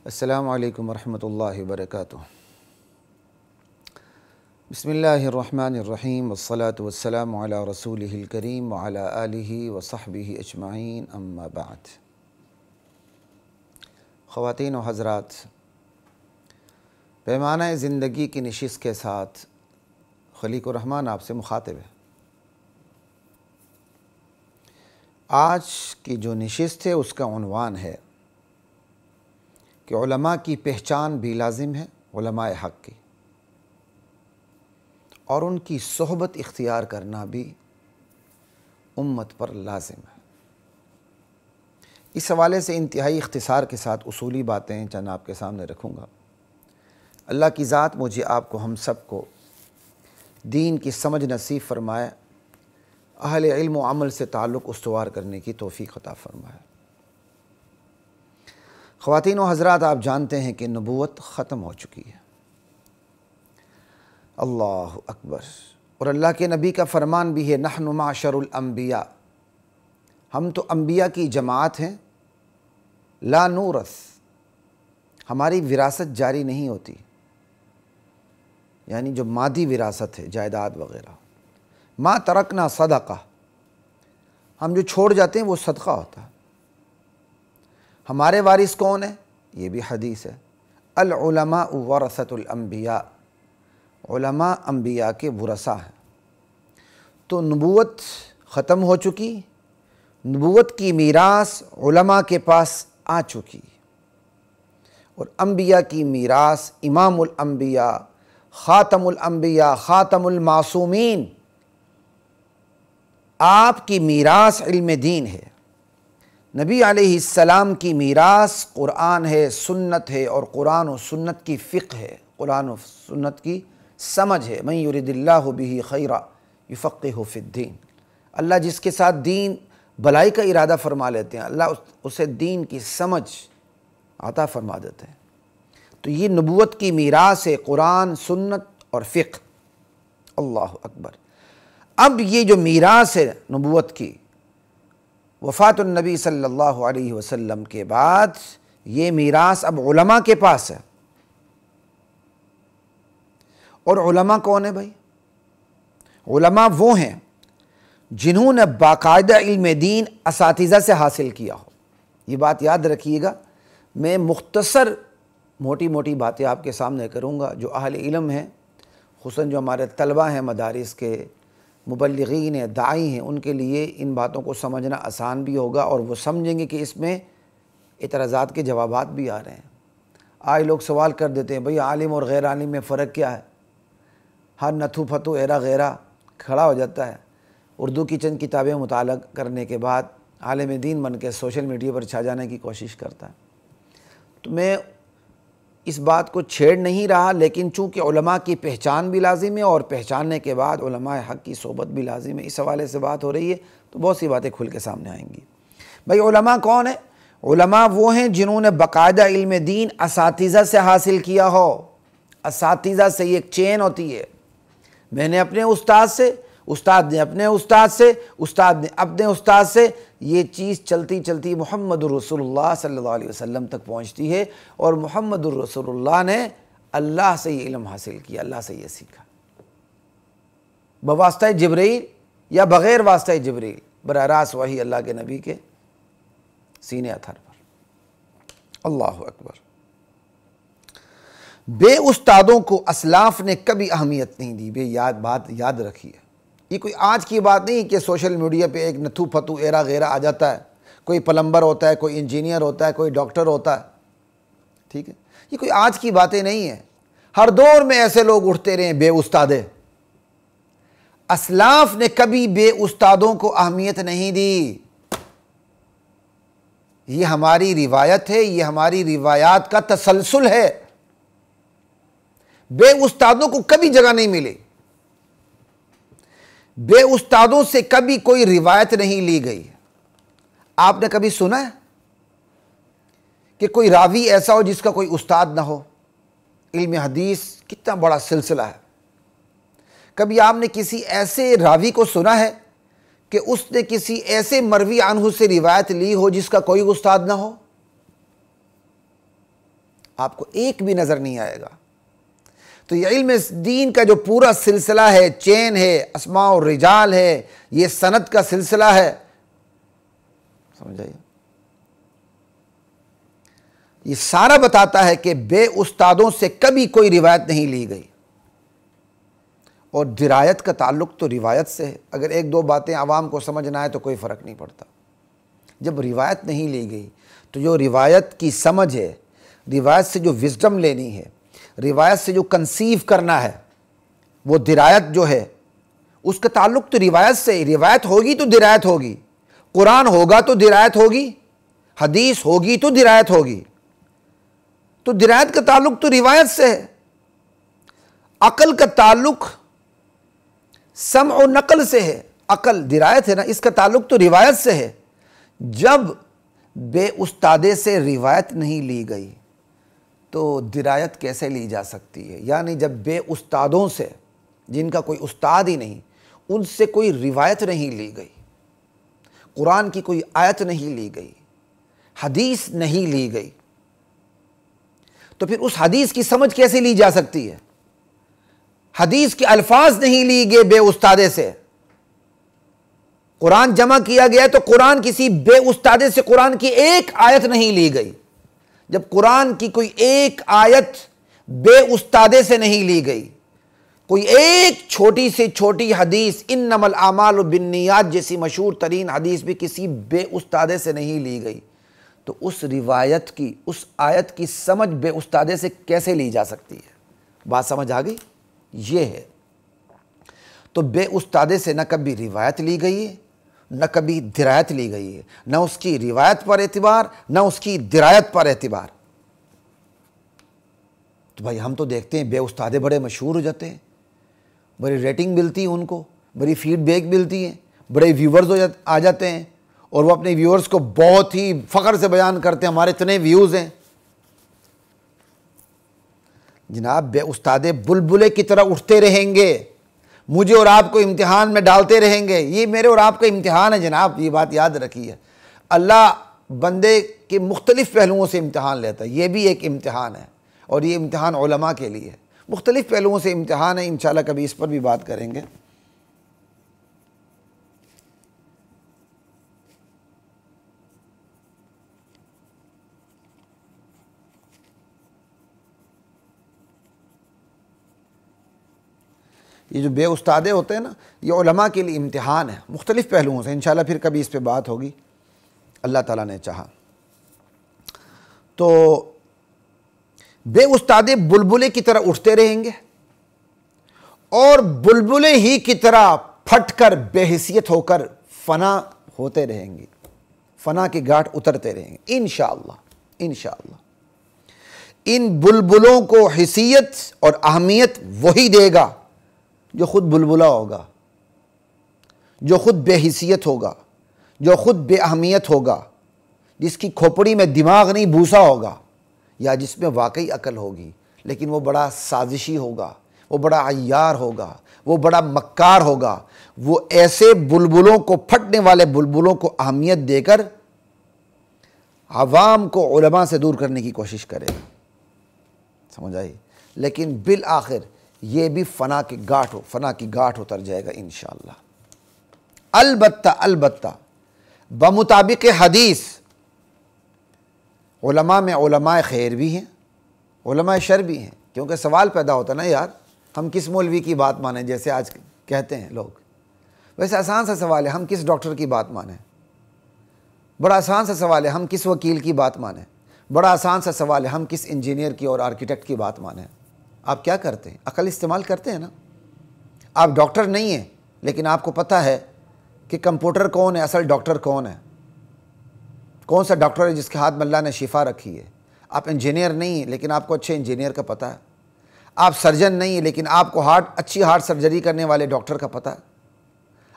السلام علیکم ورحمۃ اللہ وبرکاتہ۔ بسم اللہ الرحمن الرحیم والصلاة والسلام علی رسولہ الکریم وعلی آلہ وصحبہ اجمعین، اما بعد۔ خواتین و حضرات، پیمانہ زندگی کی نشست کے ساتھ خلیق الرحمن آپ سے مخاطب ہے۔ آج کی جو نشست ہے اس کا عنوان ہے کہ علماء کی پہچان بھی لازم ہے، علماء حق کی، اور ان کی صحبت اختیار کرنا بھی امت پر لازم ہے۔ اس حوالے سے انتہائی اختصار کے ساتھ اصولی باتیں چند آپ کے سامنے رکھوں گا۔ اللہ کی ذات مجھے آپ کو ہم سب کو دین کی سمجھ نصیب فرمائے، اہل علم و عمل سے تعلق استوار کرنے کی توفیق عطا فرمائے۔ خواتین و حضرات، آپ جانتے ہیں کہ نبوت ختم ہو چکی ہے۔ اللہ اکبر۔ اور اللہ کے نبی کا فرمان بھی ہے، نحن معشر الانبیاء، ہم تو انبیاء کی جماعت ہیں، لا نورث، ہماری وراثت جاری نہیں ہوتی، یعنی جو مادی وراثت ہے، جائیداد وغیرہ، ما ترکنا صدقہ، ہم جو چھوڑ جاتے ہیں وہ صدقہ ہوتا ہے۔ ہمارے وارث کون ہیں؟ یہ بھی حدیث ہے، العلماء ورثۃ الانبیاء، علماء انبیاء کے ورثہ ہیں۔ تو نبوت ختم ہو چکی، نبوت کی میراث علماء کے پاس آ چکی، اور انبیاء کی میراث امام الانبیاء، خاتم الانبیاء، خاتم المعصومین، آپ کی میراث علم دین ہے۔ نبی علیہ السلام کی میراث قرآن ہے، سنت ہے، اور قرآن و سنت کی فقہ ہے، قرآن و سنت کی سمجھ ہے۔ من یرد اللہ بہ خیرا یفقہہ فی الدین، اللہ جس کے ساتھ دین بلائی کا ارادہ فرما لیتے ہیں، اللہ اسے دین کی سمجھ عطا فرما دیتے ہیں۔ تو یہ نبوت کی میراث ہے، قرآن، سنت اور فقہ۔ اللہ اکبر۔ اب یہ جو میراث ہے نبوت کی، وفات النبی صلی اللہ علیہ وسلم کے بعد یہ میراث اب علماء کے پاس ہے۔ اور علماء کون ہیں بھائی؟ علماء وہ ہیں جنہوں نے باقاعدہ علم دین اساتذہ سے حاصل کیا ہو۔ یہ بات یاد رکھیے گا، میں مختصر موٹی موٹی باتیں آپ کے سامنے کروں گا۔ جو اہل علم ہیں، خصوصاً جو ہمارے طلبہ ہیں، مدارس کے مبلغین ہیں، داعی ہیں، ان کے لیے ان باتوں کو سمجھنا آسان بھی ہوگا، اور وہ سمجھیں گے کہ اس میں اعتراضات کے جوابات بھی آ رہے ہیں۔ آج لوگ سوال کر دیتے ہیں، بھئی عالم اور غیر عالم میں فرق کیا ہے؟ ہر نتھو پھتو ایرا غیرہ کھڑا ہو جاتا ہے، اردو کی چند کتابیں مطالعہ کرنے کے بعد عالم دین بن کے سوشل میڈیا پر چھا جانے کی کوشش کرتا ہے۔ تو میں اس بات کو چھیڑ نہیں رہا، لیکن چونکہ علماء کی پہچان بھی لازم ہے، اور پہچاننے کے بعد علماء حق کی صحبت بھی لازم ہے، اس حوالے سے بات ہو رہی ہے تو بہت سی باتیں کھل کے سامنے آئیں گی۔ بھئی علماء کون ہیں؟ علماء وہ ہیں جنہوں نے باقاعدہ علم دین اساتذہ سے حاصل کیا ہو۔ اساتذہ سے یہ ایک چین ہوتی ہے، میں نے اپنے استاد سے، استاد نے اپنے استاد سے، استاد نے اپنے استاد سے، یہ چیز چلتی چلتی محمد الرسول اللہ صلی اللہ علیہ وسلم تک پہنچتی ہے، اور محمد الرسول اللہ نے اللہ سے یہ علم حاصل کیا، اللہ سے یہ سیکھا، بواسطہ جبرائیل یا بغیر واسطہ جبرائیل، براہ راست وحی اللہ کے نبی کے سینے اتھر پر۔ اللہ اکبر۔ بے استادوں کو اسلاف نے کبھی اہمیت نہیں دی، بات یاد رکھیے۔ یہ کوئی آج کی بات نہیں کہ سوشل میڈیا پہ ایک نتھو پھتو ایرا غیرہ آ جاتا ہے، کوئی پلمبر ہوتا ہے، کوئی انجینئر ہوتا ہے، کوئی ڈاکٹر ہوتا ہے، ٹھیک ہے؟ یہ کوئی آج کی باتیں نہیں ہیں، ہر دور میں ایسے لوگ اٹھتے رہے بے استادے۔ اسلاف نے کبھی بے استادوں کو اہمیت نہیں دی۔ یہ ہماری روایت ہے، یہ ہماری روایات کا تسلسل ہے۔ بے استادوں کو کبھی جگہ نہیں ملی، بے استادوں سے کبھی کوئی روایت نہیں لی گئی۔ آپ نے کبھی سنا ہے کہ کوئی راوی ایسا ہو جس کا کوئی استاد نہ ہو؟ علم حدیث کتنا بڑا سلسلہ ہے۔ کبھی آپ نے کسی ایسے راوی کو سنا ہے کہ اس نے کسی ایسے مروی عنہ سے روایت لی ہو جس کا کوئی استاد نہ ہو؟ آپ کو ایک بھی نظر نہیں آئے گا۔ تو یہ علم دین کا جو پورا سلسلہ ہے، چین ہے، اسماء و رجال ہے، یہ سند کا سلسلہ ہے، سمجھ آئیے، یہ سارا بتاتا ہے کہ بے استادوں سے کبھی کوئی روایت نہیں لی گئی، اور درایت کا تعلق تو روایت سے ہے۔ اگر ایک دو باتیں عوام کو سمجھ نہ آئے تو کوئی فرق نہیں پڑتا۔ جب روایت نہیں لی گئی تو جو روایت کی سمجھ ہے، روایت سے جو وزڈم لینی ہے، روایت سے جو کنسیو کرنا ہے، وہ درایت جو ہے اس کا تعلق تو روایت سے ہی۔ روایت ہوگی تو درایت ہوگی، قرآن ہوگا تو درایت ہوگی، حدیث ہوگی تو درایت ہوگی۔ تو درایت کا تعلق تو روایت سے ہے۔ عقل کا تعلق سمع و نقل سے ہے۔ عقل درایت ہے نا، اس کا تعلق تو روایت سے ہے۔ جب بے استادے سے روایت نہیں لی گئی تو درایت کیسے لی جا سکتی ہے؟ یعنی جب بے استادوں سے، جن کا کوئی استاد ہی نہیں، ان سے کوئی روایت نہیں لی گئی، قرآن کی کوئی آیت نہیں لی گئی، حدیث نہیں لی گئی، تو پھر اس حدیث کی سمجھ کیسے لی جا سکتی ہے؟ حدیث کے الفاظ نہیں لی گئے بے استادے سے۔ قرآن جمع کیا گیا تو قرآن کسی بے استادے سے قرآن کی ایک آیت نہیں لی گئی۔ جب قرآن کی کوئی ایک آیت بے استادے سے نہیں لی گئی، کوئی ایک چھوٹی سے چھوٹی حدیث انما الاعمال بالنیات جیسی مشہور ترین حدیث بھی کسی بے استادے سے نہیں لی گئی، تو اس روایت کی، اس آیت کی سمجھ بے استادے سے کیسے لی جا سکتی ہے؟ بات سمجھ آ گئی؟ یہ ہے۔ تو بے استادے سے نہ کبھی روایت لی گئی ہے، نہ کبھی درایت لی گئی ہے، نہ اس کی روایت پر اعتبار، نہ اس کی درایت پر اعتبار۔ تو بھائی ہم تو دیکھتے ہیں بے استادے بڑے مشہور ہو جاتے ہیں، بڑی ریٹنگ ملتی ہے ان کو، بڑی فیڈ بیک ملتی ہے، بڑے ویورز آ جاتے ہیں، اور وہ اپنے ویورز کو بہت ہی فخر سے بیان کرتے ہیں، ہمارے اتنے ویوز ہیں۔ جناب بے استادے بلبلے کی طرح اٹھتے رہیں گے، مجھے اور آپ کو امتحان میں ڈالتے رہیں گے۔ یہ میرے اور آپ کا امتحان ہے جناب، یہ بات یاد رکھیے۔ اللہ بندے کے مختلف پہلوؤں سے امتحان لیتا ہے، یہ بھی ایک امتحان ہے، اور یہ امتحان علماء کے لیے ہے۔ مختلف پہلوؤں سے امتحان ہے، انشاءاللہ کبھی اس پر بھی بات کریں گے۔ یہ جو بے استادے ہوتے ہیں نا، یہ علماء کے لیے امتحان ہے، مختلف پہلوؤں سے۔ انشاءاللہ پھر کبھی اس پہ بات ہوگی، اللہ تعالیٰ نے چاہا تو۔ بے استادے بلبلے کی طرح اٹھتے رہیں گے، اور بلبلے ہی کی طرح پھٹ کر بے حیثیت ہو کر فنا ہوتے رہیں گے، فنا کی گھاٹ اترتے رہیں گے انشاءاللہ۔ انشاءاللہ ان بلبلوں کو حیثیت اور اہمیت وہی دے گا جو خود بلبلہ ہوگا، جو خود بے حیثیت ہوگا، جو خود بے اہمیت ہوگا، جس کی کھوپڑی میں دماغ نہیں بھوسا ہوگا، یا جس میں واقعی عقل ہوگی لیکن وہ بڑا سازشی ہوگا، وہ بڑا عیار ہوگا، وہ بڑا مکار ہوگا۔ وہ ایسے بلبلوں کو، پھٹنے والے بلبلوں کو اہمیت دے کر عوام کو علماء سے دور کرنے کی کوشش کرے گا، سمجھ آئی؟ لیکن بالآخر یہ بھی فنا کی گھاٹ اتر جائے گا انشاءاللہ۔ البتہ بمطابق حدیث علماء میں علماء خیر بھی ہیں، علماء شر بھی ہیں، کیونکہ سوال پیدا ہوتا ہے نا یار، ہم کس مولوی کی بات مانیں؟ جیسے آج کہتے ہیں لوگ، ویسے آسان سا سوال ہے، ہم کس ڈاکٹر کی بات مانیں؟ بڑا آسان سا سوال ہے، ہم کس وکیل کی بات مانیں؟ بڑا آسان سا سوال ہے، ہم کس انجینئر کی اور آرکیٹیکٹ کی بات مانیں؟ آپ کیا کرتے ہیں؟ عقل استعمال کرتے ہیں نا۔ آپ ڈاکٹر نہیں ہیں لیکن آپ کو پتہ ہے کہ کمپیوٹر کون ہے، اصل ڈاکٹر کون ہے، کون سا ڈاکٹر ہے جس کے ہاتھ میں اللہ نے شفا رکھی ہے۔ آپ انجینئر نہیں ہیں لیکن آپ کو اچھے انجینئر کا پتہ ہے۔ آپ سرجن نہیں ہیں لیکن آپ کو اچھی ہارٹ سرجری کرنے والے ڈاکٹر کا پتہ ہے۔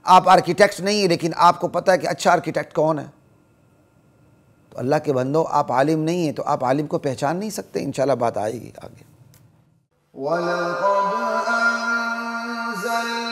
آپ آرکیٹیکٹ نہیں ہیں لیکن آپ کو پتہ ہے کہ اچھا آرکیٹیکٹ کون ہے۔ تو اللہ کے بندو، آپ عالم نہیں ہیں تو آپ عالم کو پہچان نہیں سکتے۔ انشاءاللہ بات آئے گی آگے۔ وَلَقَدْ أَنزَلْنَا